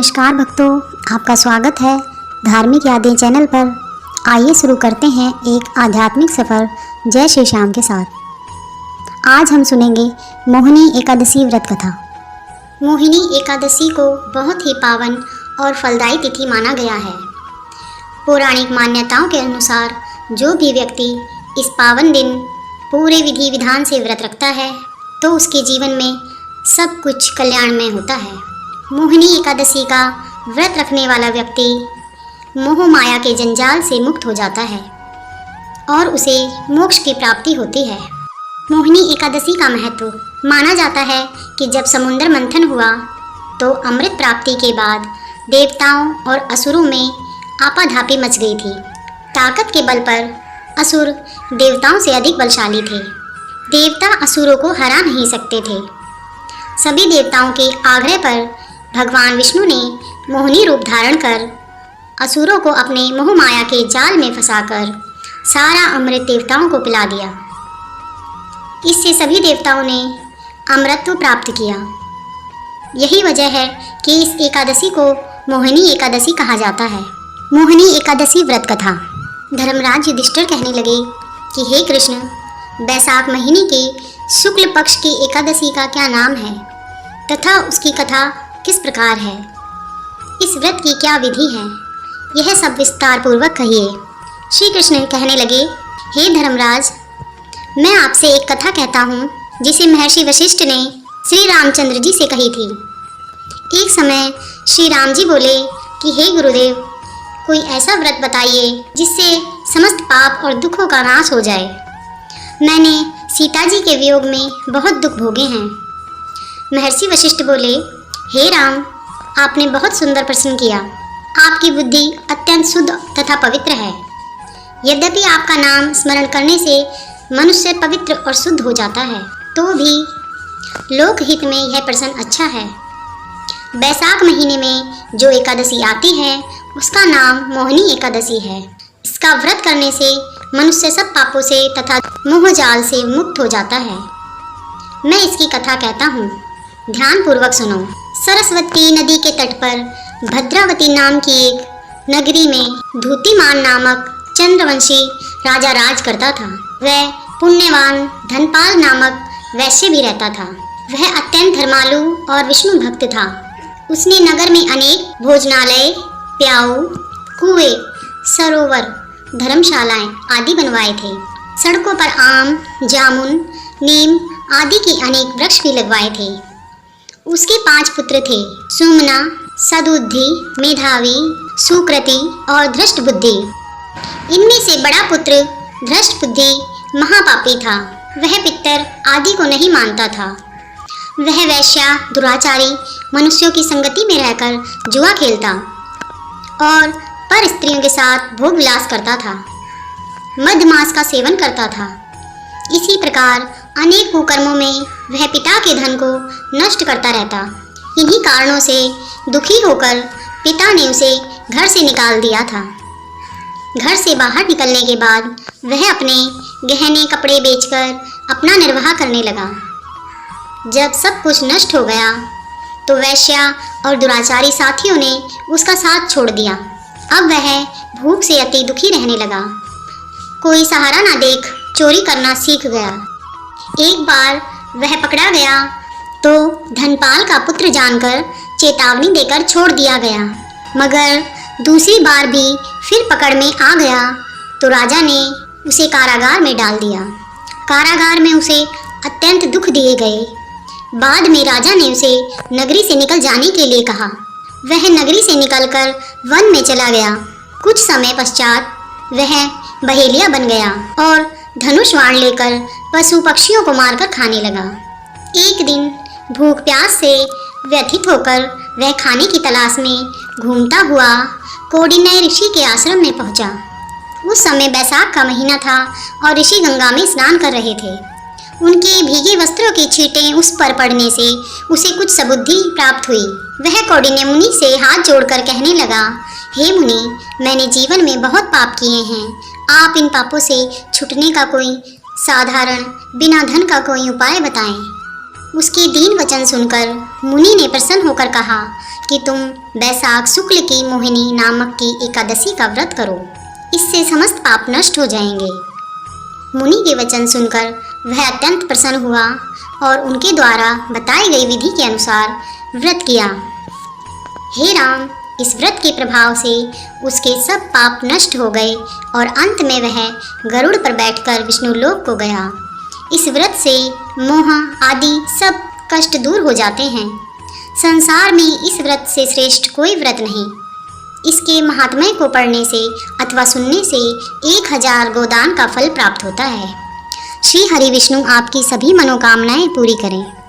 नमस्कार भक्तों, आपका स्वागत है धार्मिक यादें चैनल पर। आइए शुरू करते हैं एक आध्यात्मिक सफ़र जय श्री श्याम के साथ। आज हम सुनेंगे मोहिनी एकादशी व्रत कथा। मोहिनी एकादशी को बहुत ही पावन और फलदायी तिथि माना गया है। पौराणिक मान्यताओं के अनुसार जो भी व्यक्ति इस पावन दिन पूरे विधि विधान से व्रत रखता है तो उसके जीवन में सब कुछ कल्याणमय होता है। मोहिनी एकादशी का व्रत रखने वाला व्यक्ति मोह माया के जंजाल से मुक्त हो जाता है और उसे मोक्ष की प्राप्ति होती है। मोहिनी एकादशी का महत्व माना जाता है कि जब समुद्र मंथन हुआ तो अमृत प्राप्ति के बाद देवताओं और असुरों में आपाधापी मच गई थी। ताकत के बल पर असुर देवताओं से अधिक बलशाली थे। देवता असुरों को हरा नहीं सकते थे। सभी देवताओं के आग्रह पर भगवान विष्णु ने मोहिनी रूप धारण कर असुरों को अपने मोह माया के जाल में फंसाकर सारा अमृत देवताओं को पिला दिया। इससे सभी देवताओं ने अमृतत्व प्राप्त किया। यही वजह है कि इस एकादशी को मोहिनी एकादशी कहा जाता है। मोहिनी एकादशी व्रत कथा। धर्मराज युधिष्ठिर कहने लगे कि हे कृष्ण, बैसाख महीने के शुक्ल पक्ष की एकादशी का क्या नाम है तथा उसकी कथा किस प्रकार है, इस व्रत की क्या विधि है, यह सब विस्तार पूर्वक कहिए। श्री कृष्ण कहने लगे, हे धर्मराज, मैं आपसे एक कथा कहता हूँ जिसे महर्षि वशिष्ठ ने श्री रामचंद्र जी से कही थी। एक समय श्री राम जी बोले कि हे गुरुदेव, कोई ऐसा व्रत बताइए जिससे समस्त पाप और दुखों का नाश हो जाए। मैंने सीता जी के वियोग में बहुत दुख भोगे हैं। महर्षि वशिष्ठ बोले, हे राम, आपने बहुत सुंदर प्रश्न किया। आपकी बुद्धि अत्यंत शुद्ध तथा पवित्र है। यद्यपि आपका नाम स्मरण करने से मनुष्य पवित्र और शुद्ध हो जाता है, तो भी लोकहित में यह प्रश्न अच्छा है। बैसाख महीने में जो एकादशी आती है उसका नाम मोहिनी एकादशी है। इसका व्रत करने से मनुष्य सब पापों से तथा मोहजाल से मुक्त हो जाता है। मैं इसकी कथा कहता हूँ, ध्यान पूर्वक सुनो। सरस्वती नदी के तट पर भद्रावती नाम की एक नगरी में धूतिमान नामक चंद्रवंशी राजा राज करता था। वह पुण्यवान धनपाल नामक वैश्य भी रहता था। वह अत्यंत धर्मालु और विष्णु भक्त था। उसने नगर में अनेक भोजनालय, प्याऊ, कुएं, सरोवर, धर्मशालाएं आदि बनवाए थे। सड़कों पर आम, जामुन, नीम आदि के अनेक वृक्ष भी लगवाए थे। उसके 5 पुत्र थे, सुमना, सदुद्धि, मेधावी, सुकृति और धृष्ट बुद्धि। इनमें से बड़ा पुत्र धृष्ट बुद्धि महापापी था। वह पितर आदि को नहीं मानता था। वह वैश्या, दुराचारी, मनुष्यों की संगति में रहकर जुआ खेलता और पर स्त्रियों के साथ भोग विलास करता था। मधमास का सेवन करता था। इसी प्रकार अनेक कुकर्मों में वह पिता के धन को नष्ट करता रहता। इन्हीं कारणों से दुखी होकर पिता ने उसे घर से निकाल दिया था। घर से बाहर निकलने के बाद वह अपने गहने कपड़े बेचकर अपना निर्वाह करने लगा। जब सब कुछ नष्ट हो गया तो वैश्या और दुराचारी साथियों ने उसका साथ छोड़ दिया। अब वह भूख से अति दुखी रहने लगा। कोई सहारा ना देख चोरी करना सीख गया। एक बार वह पकड़ा गया तो धनपाल का पुत्र जानकर चेतावनी देकर छोड़ दिया गया। मगर दूसरी बार भी फिर पकड़ में आ गया तो राजा ने उसे कारागार में डाल दिया। कारागार में उसे अत्यंत दुख दिए गए। बाद में राजा ने उसे नगरी से निकल जाने के लिए कहा। वह नगरी से निकलकर वन में चला गया। कुछ समय पश्चात वह बहेलिया बन गया और धनुष बाण लेकर पशु पक्षियों को मारकर खाने लगा। एक दिन भूख प्यास से व्यथित होकर वह खाने की तलाश में घूमता हुआ कौंडिन्य ऋषि के आश्रम में पहुंचा। उस समय बैसाख का महीना था और ऋषि गंगा में स्नान कर रहे थे। उनके भीगे वस्त्रों की छींटें उस पर पड़ने से उसे कुछ सबुद्धि प्राप्त हुई। वह कौंडिन्य मुनि से हाथ जोड़कर कहने लगा, हे मुनि, मैंने जीवन में बहुत पाप किए हैं। आप इन पापों से छूटने का कोई साधारण बिना धन का कोई उपाय बताएं। उसके दीन वचन सुनकर मुनि ने प्रसन्न होकर कहा कि तुम बैसाख शुक्ल की मोहिनी नामक की एकादशी का व्रत करो, इससे समस्त पाप नष्ट हो जाएंगे। मुनि के वचन सुनकर वह अत्यंत प्रसन्न हुआ और उनके द्वारा बताई गई विधि के अनुसार व्रत किया। हे राम, इस व्रत के प्रभाव से उसके सब पाप नष्ट हो गए और अंत में वह गरुड़ पर बैठकर विष्णुलोक को गया। इस व्रत से मोह आदि सब कष्ट दूर हो जाते हैं। संसार में इस व्रत से श्रेष्ठ कोई व्रत नहीं। इसके महात्म्य को पढ़ने से अथवा सुनने से 1000 गोदान का फल प्राप्त होता है। श्री हरि विष्णु आपकी सभी मनोकामनाएं पूरी करें।